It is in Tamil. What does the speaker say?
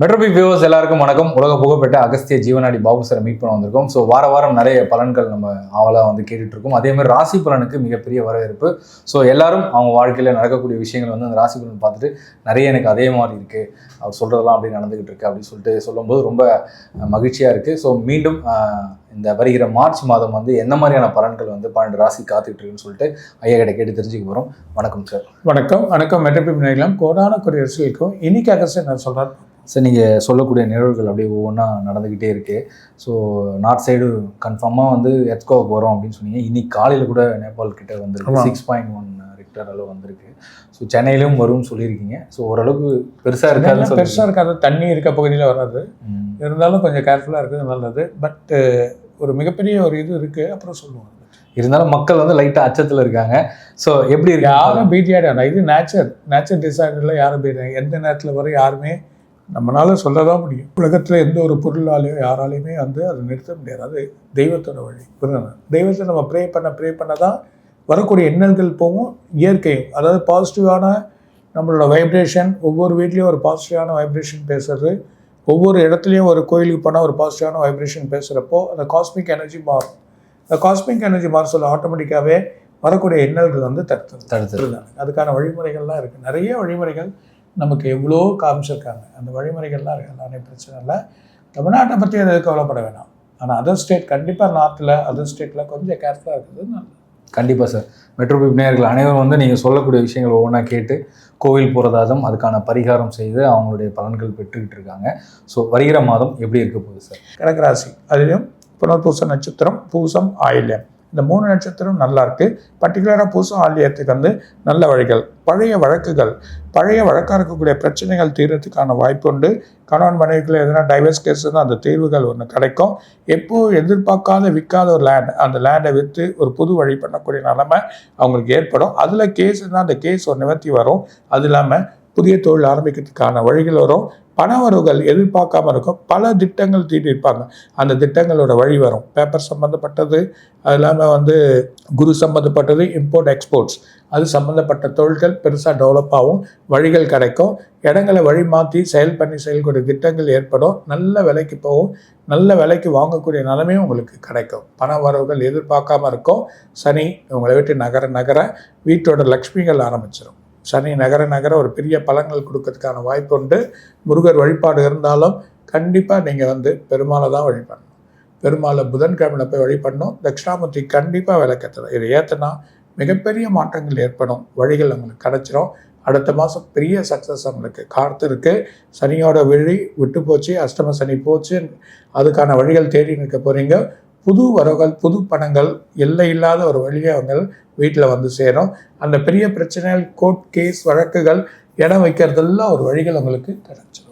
மெட்ரோபிக் வியூவர்ஸ் எல்லாருக்கும் வணக்கம். உலக புகழ்பெற்ற அகஸ்திய ஜீவனாடி பாபு சாரை மீட் பண்ண வந்திருக்கோம். ஸோ வாரம் நிறைய பலன்கள் நம்ம ஆவலாக கேட்டுட்டு இருக்கோம். அதே மாதிரி ராசி பலனுக்கு மிகப்பெரிய வரவேற்பு. ஸோ எல்லாரும் அவங்க வாழ்க்கையில் நடக்கக்கூடிய விஷயங்கள் அந்த ராசி பலன் பார்த்துட்டு நிறைய எனக்கு அதே மாதிரி இருக்குது, அவர் சொல்கிறதெல்லாம் அப்படி நடந்துகிட்டு இருக்கு அப்படின்னு சொல்லிட்டு சொல்லும்போது ரொம்ப மகிழ்ச்சியாக இருக்குது. ஸோ மீண்டும் இந்த வருகிற மார்ச் மாதம் என்ன மாதிரியான பலன்கள் 12 ராசி காத்துக்கிட்டு இருக்குன்னு சொல்லிட்டு ஐயா கிட்ட கேட்டு தெரிஞ்சுக்க போகிறோம். வணக்கம் சார். வணக்கம். மெட்ரோபிக் நேயர்களும் கோடான கொடி அரசியலுக்கும் இன்னைக்கு அகஸ்தியன் நான் சொல்கிறேன் சார். நீங்கள் சொல்லக்கூடிய நிகழ்வுகள் அப்படியே ஒவ்வொன்றா நடந்துக்கிட்டே இருக்குது. ஸோ நார்த் சைடு கன்ஃபார்மாக எர்த்குவேக் போகிறோம் அப்படின்னு சொன்னீங்க. இன்னைக்கு காலையில் கூட நேபாள் கிட்ட வந்திருக்கு, 6.1 ரிக்டர் அளவு வந்திருக்கு. ஸோ சென்னையிலும் வரும்னு சொல்லியிருக்கீங்க. ஸோ ஓரளவுக்கு பெருசாக இருக்காது, தண்ணி இருக்க பகுதியில் வராது, இருந்தாலும் கொஞ்சம் கேர்ஃபுல்லாக இருக்குது, நல்லது. பட் ஒரு மிகப்பெரிய ஒரு இது இருக்குது, அப்புறம் சொல்லுவாங்க. இருந்தாலும் மக்கள் லைட்டாக அச்சத்தில் இருக்காங்க. ஸோ எப்படி இருக்கு? யாரும் பீதியாடாங்க. இது நேச்சர் டிசாஸ்டரில் யாரும் பீதியாங்க. எந்த நேரத்தில் வர யாருமே நம்மளால சொல்லதான் முடியும். உலகத்தில் எந்த ஒரு பொருளாலேயோ யாராலையுமே அதை நிறுத்த முடியாது. அது தெய்வத்தோட வழி. தெய்வத்தை நம்ம ப்ரே பண்ண தான் வரக்கூடிய எண்ணங்கள் போகும். இயற்கையும், அதாவது பாசிட்டிவான நம்மளோட வைப்ரேஷன், ஒவ்வொரு வீட்லேயும் ஒரு பாசிட்டிவான வைப்ரேஷன் பேசுறது, ஒவ்வொரு இடத்துலையும் ஒரு கோயிலுக்கு போனால் ஒரு பாசிட்டிவான வைப்ரேஷன் பேசுகிறப்போ அந்த காஸ்மிக் எனர்ஜி மாறும். அந்த காஸ்மிக் எனர்ஜி மாற சொல்ல ஆட்டோமேட்டிக்காகவே வரக்கூடிய எண்ணங்கள் தடுத்துருந்தாங்க. அதுக்கான வழிமுறைகள்லாம் இருக்குது. நிறைய வழிமுறைகள் நமக்கு எவ்வளோ காமிச்சிருக்காங்க. அந்த வழிமுறைகள்லாம் இருக்குது, எல்லாமே பிரச்சனை இல்லை. தமிழ்நாட்டை பற்றி அதை கவலைப்பட வேணாம். ஆனால் அதர் ஸ்டேட் கண்டிப்பாக நார்த்தில் அதர் ஸ்டேட்டில் கொஞ்சம் கேர்ஃபுல்லாக இருக்குது, நல்லது. கண்டிப்பாக சார். மெட்ரோபிக் நேயர்கள் அனைவரும் நீங்கள் சொல்லக்கூடிய விஷயங்கள் ஒவ்வொன்றா கேட்டு கோவில் போகிறதாதும் அதுக்கான பரிகாரம் செய்து அவங்களுடைய பலன்கள் பெற்றுக்கிட்டு இருக்காங்க. ஸோ வருகிற மாதம் எப்படி இருக்க போகுது சார்? கடகராசி, அதிலும் புனர்பூச நட்சத்திரம், பூசம், ஆயில்யம், இந்த 3 நட்சத்திரம் நல்லா இருக்குது. பர்டிகுலராக பூசம் ஆயில்யத்துக்கு நல்ல வழிகள், பழைய வழக்காக இருக்கக்கூடிய பிரச்சனைகள் தீர்றதுக்கான வாய்ப்பு உண்டு. கணவன் மனைவிக்குள்ள எதனா டைவர்ஸ் கேஸ் தான் அந்த தீர்வுகள் ஒன்று கிடைக்கும். எப்போது எதிர்பார்க்காத விற்காத ஒரு லேண்ட், அந்த லேண்டை விற்று ஒரு புது வழி பண்ணக்கூடிய நிலைமை அவங்களுக்கு ஏற்படும். அதில் கேஸ் தான், அந்த கேஸ் ஒரு நிவர்த்தி வரும். அது இல்லாமல் புதிய தொழில் ஆரம்பிக்கிறதுக்கான வழிகள் வரும். பணவரவுகள் எதிர்பார்க்காம இருக்கும். பல திட்டங்கள் தீட்டிருப்பாங்க, அந்த திட்டங்களோட வழி வரும். பேப்பர் சம்மந்தப்பட்டது, அது இல்லாமல் குரு சம்மந்தப்பட்டது, இம்போர்ட் எக்ஸ்போர்ட்ஸ், அது சம்மந்தப்பட்ட தொழில்கள் பெருசாக டெவலப் ஆகும். வழிகள் கிடைக்கும். இடங்களை வழி மாற்றி செயல்கூடிய திட்டங்கள் ஏற்படும். நல்ல விலைக்கு போகும். நல்ல விலைக்கு வாங்கக்கூடிய நிலைமையும் உங்களுக்கு கிடைக்கும். பண வரவுகள் எதிர்பார்க்காம இருக்கும். சனி உங்களை விட்டு நகர வீட்டோட லக்ஷ்மிகள் ஆரம்பிச்சிடும். சனி நகர ஒரு பெரிய பலன்கள் கொடுக்கறதுக்கான வாய்ப்பு உண்டு. முருகர் வழிபாடு இருந்தாலும் கண்டிப்பாக நீங்கள் பெருமாளை தான் வழிபடணும். பெருமாளை புதன்கிழமையில் போய் வழிபடணும். தட்சிணாமூர்த்தி கண்டிப்பாக விளக்கத்தணும். இதை ஏற்றினா மிகப்பெரிய மாற்றங்கள் ஏற்படும். வழிகள் உங்களுக்கு கிடச்சிரும். அடுத்த மாதம் பெரிய சக்ஸஸ் உங்களுக்கு காத்திருக்கு. சனியோட வழி விட்டு போச்சு, அஷ்டம சனி போச்சு, அதுக்கான வழிகள் தேடி நிற்க போகிறீங்க. புது வரவுகள், புது பணங்கள், எல்லை இல்லாத ஒரு வழியை அவங்க வீட்டில் சேரும். அந்த பெரிய பிரச்சனைகள், கோர்ட் கேஸ் வழக்குகள், இடம் வைக்கிறதெல்லாம் ஒரு வழிகள் உங்களுக்கு கிடைச்சிடும்.